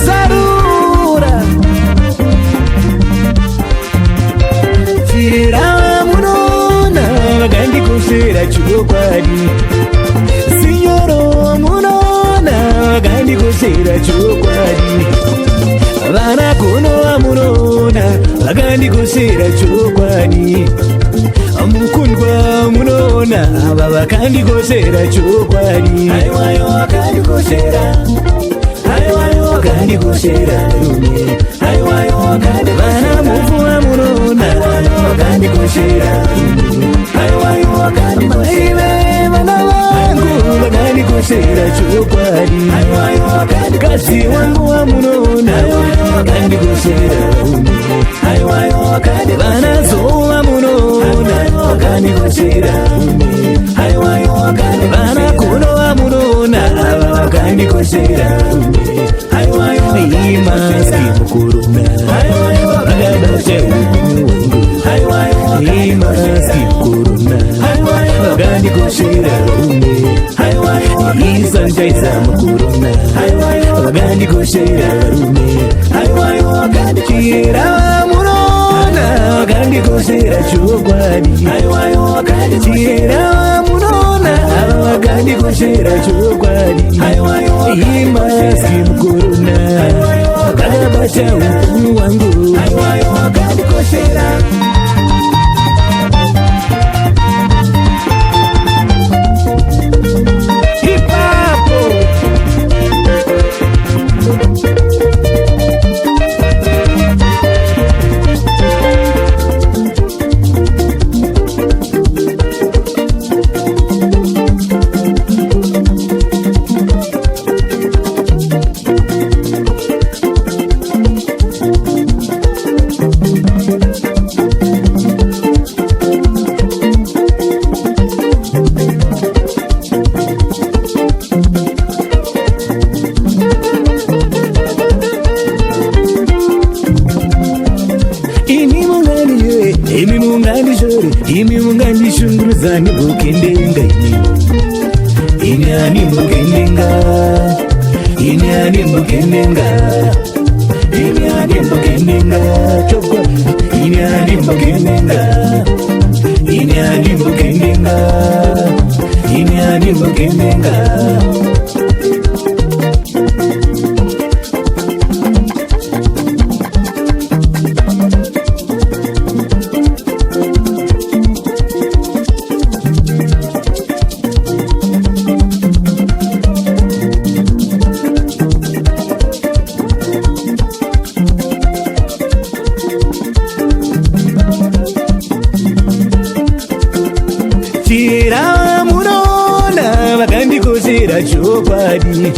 Mazarura Chira munona Vagandi kusera chokwadi Signoro munona Vagandi kusera chokwadi Vana kuno munona Vagandi kusera chokwadi Mukundwa munona Ava vakandi kusera chokwadi Aiwayo vakandi kusera Aiwayo vakandi kusera rume Aiwayo vakandi vana mufua munona Aiwayo vakandi kusera rume Aiwayo vakandi kusera vana vangu vakandi kusera chokwadi Aiwayo vakandi kasi wangu wa munona Aiwayo vakandi kusera rume Aiwayo vakandi vana zoa munona Vakandi kusera rume Aiwayo vakandi vana kuno wa munona Ava vakandi kusera rume Aiwayo imaski mukuruna Aiwayo vakabate umungu Aiwayo imaski mukuruna Vakandi kusera rume Aiwayo isanjaisa mukuruna Vakandi kusera rume Aiwayo vakandi chira munona Vakandi kusera chokwadi Aiwayo vakandi chira munona Vakandi kusera chokwadi Aiwayo imaski mukuruna Vakabata upunyu wangu Aiwayo vakandi kusera Imi mungani shunguruzani bukendenga Ini ani bukendenga Ini ani bukendenga Ini ani bukendenga Chokwa Ini ani bukendenga Ini ani bukendenga Ini ani bukendenga Chira munona Vakandi kusera chokwadi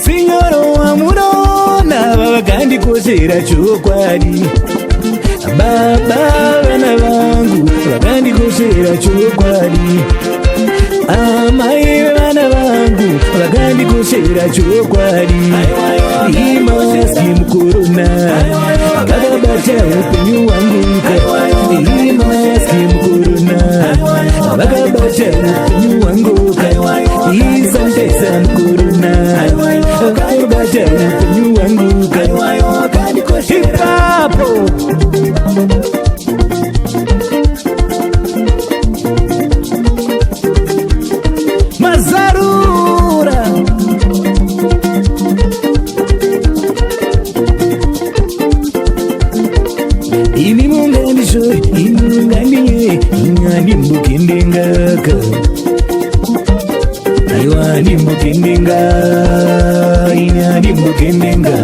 Signoro munona Vakandi kusera chokwadi Baba vana vangu Vakandi kusera chokwadi Amai vana vangu Vakandi kusera chokwadi Imaski mukuruna Vakabata upenyu wangu Imaski mukuruna Vakabata upenyu wangu Isanjaisa mukuruna Vakabata upenyu wangu Hipapo Mazarura Ini mungani shori, ini mungani ye Ingani mbukindengaka Aiwa ni mbukendenga Ini ani mbukendenga